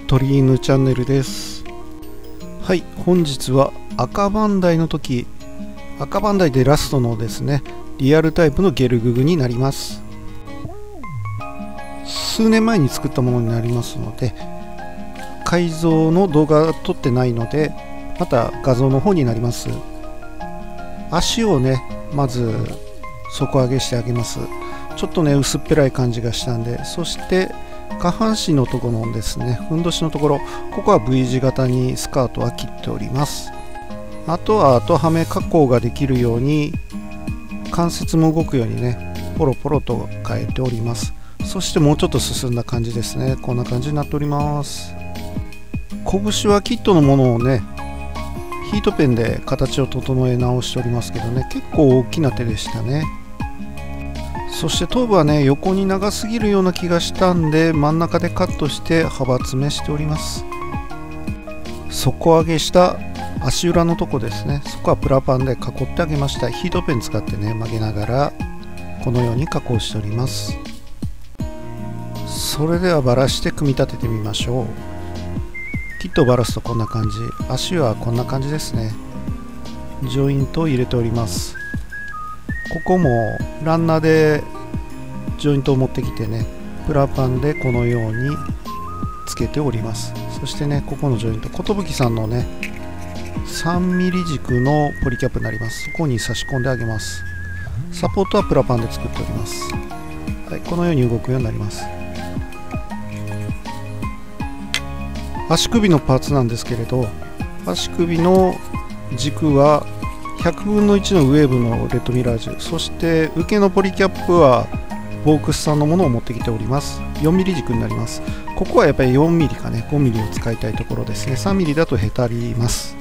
鳥犬チャンネルです。はい、本日は赤バンダイの時、赤バンダイでラストのですね、リアルタイプのゲルググになります。数年前に作ったものになりますので、改造の動画撮ってないので、また画像の方になります。足をね、まず底上げしてあげます。ちょっとね、薄っぺらい感じがしたんで、そして下半身のところのですね、ふんどしのところ、ここは V 字型にスカートは切っております。あとは後はめ加工ができるように、関節も動くようにね、ポロポロと変えております。そしてもうちょっと進んだ感じですね。こんな感じになっております。拳はキットのものをね、ヒートペンで形を整え直しておりますけどね、結構大きな手でしたね。そして頭部はね、横に長すぎるような気がしたんで、真ん中でカットして幅詰めしております。底上げした足裏のとこですね、そこはプラパンで囲ってあげました。ヒートペン使ってね、曲げながらこのように加工しております。それではバラして組み立ててみましょう。キットをバラすとこんな感じ、足はこんな感じですね。ジョイントを入れております。ここもランナーでジョイントを持ってきてね、プラパンでこのようにつけております。そしてね、ここのジョイント、寿さんのね 3mm 軸のポリキャップになります。そこに差し込んであげます。サポートはプラパンで作っております。はい、このように動くようになります。足首のパーツなんですけれど、足首の軸は100分の1のウェーブのレッドミラージュ、そして受けのポリキャップはボークスさんのものを持ってきております。 4mm 軸になります。ここはやっぱり 4mm かね 5mm を使いたいところですね。 3mm だとへたります。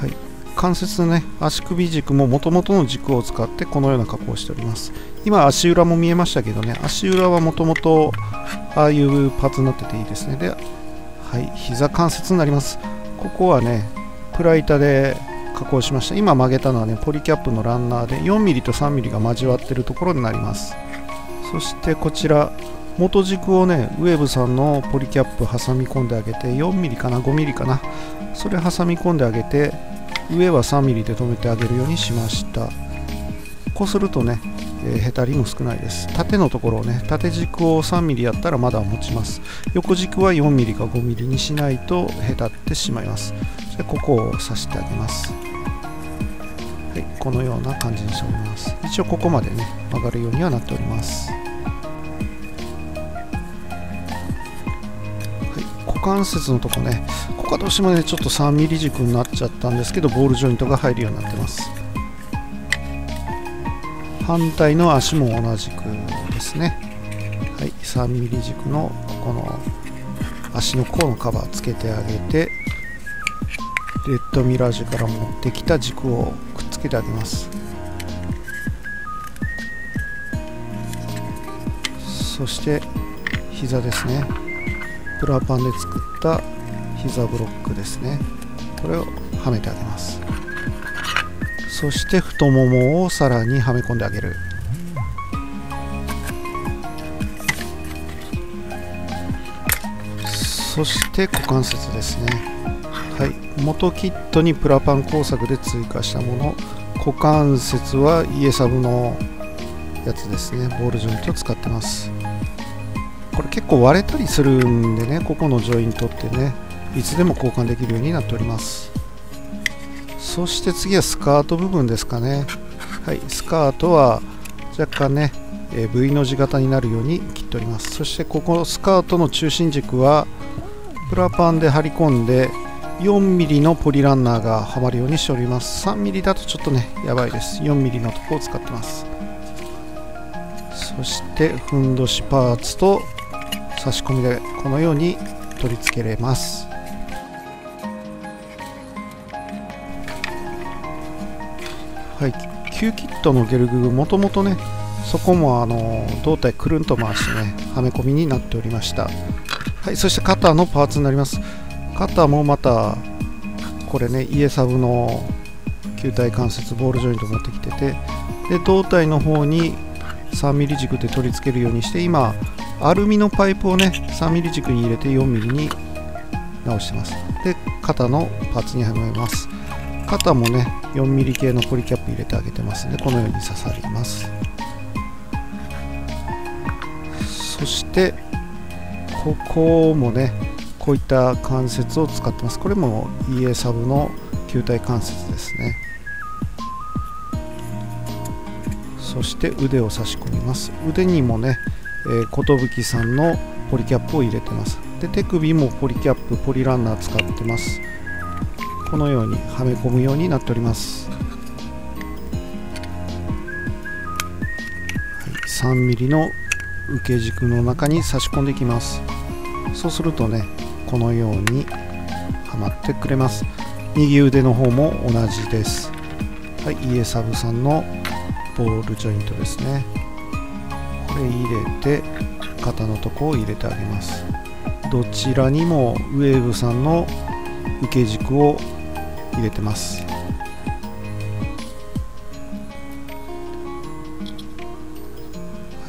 はい、関節のね、足首軸も元々の軸を使ってこのような加工をしております。今足裏も見えましたけどね、足裏はもともとああいうパーツになってていいですね。で、はい、膝関節になります。ここはね、プラ板で加工しました。今曲げたのはね、ポリキャップのランナーで 4mm と 3mm が交わっているところになります。そしてこちら元軸をね、ウェーブさんのポリキャップ挟み込んであげて、 4mm かな 5mm かな、それ挟み込んであげて、上は 3mm で留めてあげるようにしました。こうするとね、へたりも少ないです。縦のところをね、縦軸を 3mm やったらまだ持ちます。横軸は 4mm か 5mm にしないとへたってしまいます。でここを刺してあげます。はい、このような感じにしております。一応ここまでね、曲がるようにはなっております。はい、股関節のとこね、ここはどうしてもね、ちょっと 3mm 軸になっちゃったんですけど、ボールジョイントが入るようになってます。反対の足も同じくですね。はい、3mm 軸のこの足の甲のカバーつけてあげて、レッドミラージュから持ってきた軸をくっつけてあげます。そして膝ですね、プラパンで作った膝ブロックですね、これをはめてあげます。そして太ももをさらにはめ込んであげる。そして股関節ですね。はい、元キットにプラパン工作で追加したもの、股関節はイエサブのやつですね、ボールジョイントを使ってます。これ結構割れたりするんでね、ここのジョイントってね、いつでも交換できるようになっております。そして次はスカート部分ですかね。はい、スカートは若干ね、V の字型になるように切っております。そしてここスカートの中心軸はプラパンで張り込んで 4mm のポリランナーがはまるようにしております。 3mm だとちょっとね、やばいです。 4mm のとこを使ってます。そしてふんどしパーツと差し込みでこのように取り付けれます。はい、旧キットのゲルググ、もともとね、そこも胴体くるんと回してね、はめ込みになっておりました。はい、そして肩のパーツになります。肩もまたこれね、イエサブの球体関節ボールジョイント持ってきてて、で胴体の方に 3mm 軸で取り付けるようにして、今アルミのパイプをね 3mm 軸に入れて 4mm に直してます。で肩のパーツにはめます。肩もね 4mm 系のポリキャップ入れてあげてますのでこのように刺さります。そしてここもねこういった関節を使ってます。これも EA サブの球体関節ですね。そして腕を差し込みます。腕にもね寿さんのポリキャップを入れてます。で手首もポリキャップポリランナー使ってます。このようにはめ込むようになっております。3ミリの受け軸の中に差し込んでいきます。そうするとねこのようにはまってくれます。右腕の方も同じです。はい、EA サブさんのボールジョイントですね。これ入れて肩のとこを入れてあげます。どちらにもウェーブさんの受け軸を入れてます。は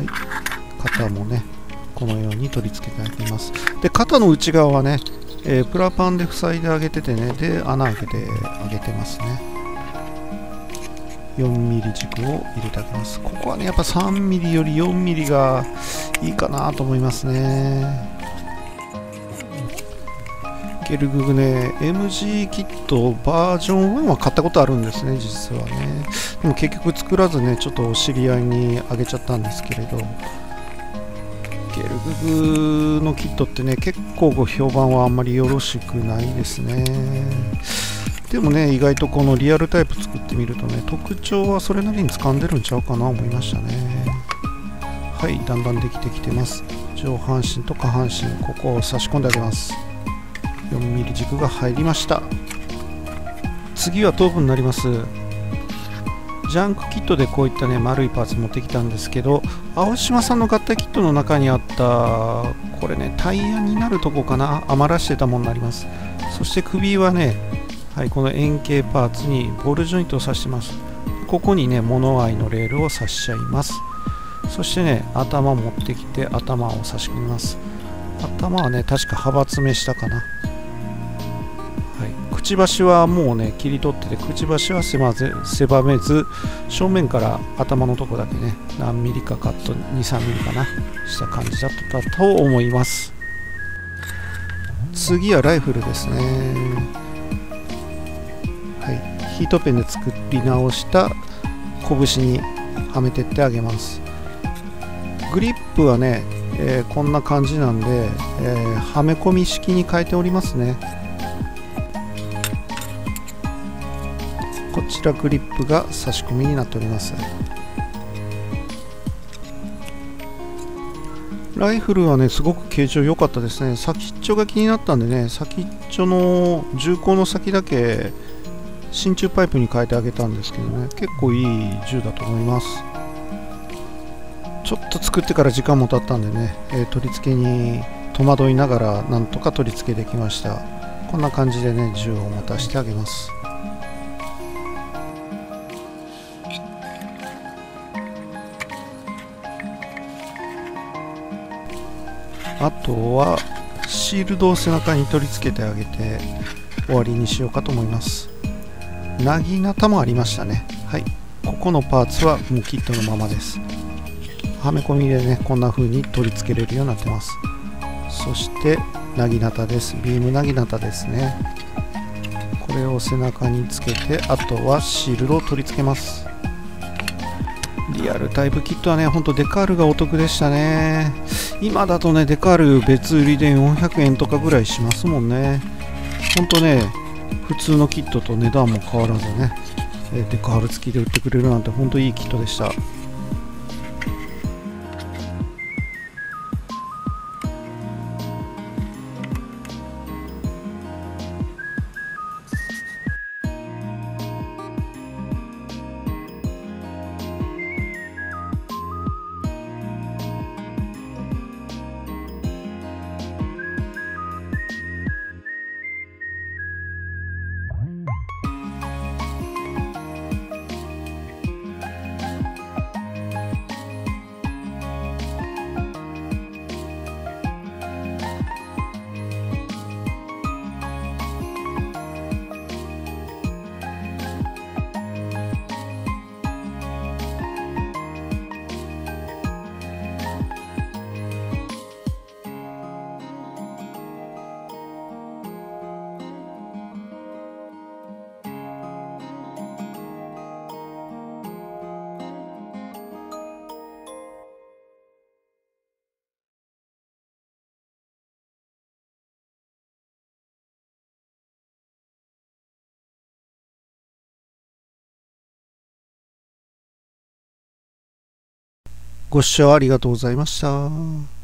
い、肩もねこのように取り付けてあげます。で肩の内側はね、プラパンで塞いであげててね、で穴開けてあげてますね。4mm 軸を入れてあげます。ここはねやっぱ 3mm より 4mm がいいかなと思いますね。ゲルググね MG キットバージョン1は買ったことあるんですね、実はね。でも結局作らずねちょっとお知り合いにあげちゃったんですけれど、ゲルググのキットってね結構ご評判はあんまりよろしくないですね。でもね意外とこのリアルタイプ作ってみるとね特徴はそれなりに掴んでるんちゃうかな思いましたね。はい、だんだんできてきてます。上半身と下半身ここを差し込んであげます。4mm 軸が入りました。次は頭部になります。ジャンクキットでこういったね丸いパーツ持ってきたんですけど、青島さんの合体キットの中にあったこれねタイヤになるとこかな、余らしてたものになります。そして首はね、はい、この円形パーツにボールジョイントを刺してます。ここにね物合いのレールを刺しちゃいます。そしてね頭持ってきて頭を差し込みます。頭はね確か派閥目下かな。くちばしはもうね切り取ってて、くちばしは狭めず正面から頭のとこだけね何ミリかカット 2,3 ミリかなした感じだったと思います。次はライフルですね。はい、ヒートペンで作り直した拳にはめてってあげます。グリップはね、こんな感じなんで、はめ込み式に変えておりますね。こちらグリップが差し込みになっております。ライフルはねすごく形状良かったですね。先っちょが気になったんでね、先っちょの銃口の先だけ真鍮パイプに変えてあげたんですけどね、結構いい銃だと思います。ちょっと作ってから時間も経ったんでね、取り付けに戸惑いながらなんとか取り付けできました。こんな感じでね銃を持たせてあげます。あとはシールドを背中に取り付けてあげて終わりにしようかと思います。なぎなたもありましたね。はい、ここのパーツはもうキットのままです。はめ込みでねこんな風に取り付けれるようになってます。そしてなぎなたです。ビームなぎなたですね。これを背中につけてあとはシールドを取り付けます。リアルタイプキットはねほんとデカールがお得でしたね。今だとねデカール別売りで400円とかぐらいしますもんね。ほんとね普通のキットと値段も変わらずねデカール付きで売ってくれるなんてほんといいキットでした。ご視聴ありがとうございました。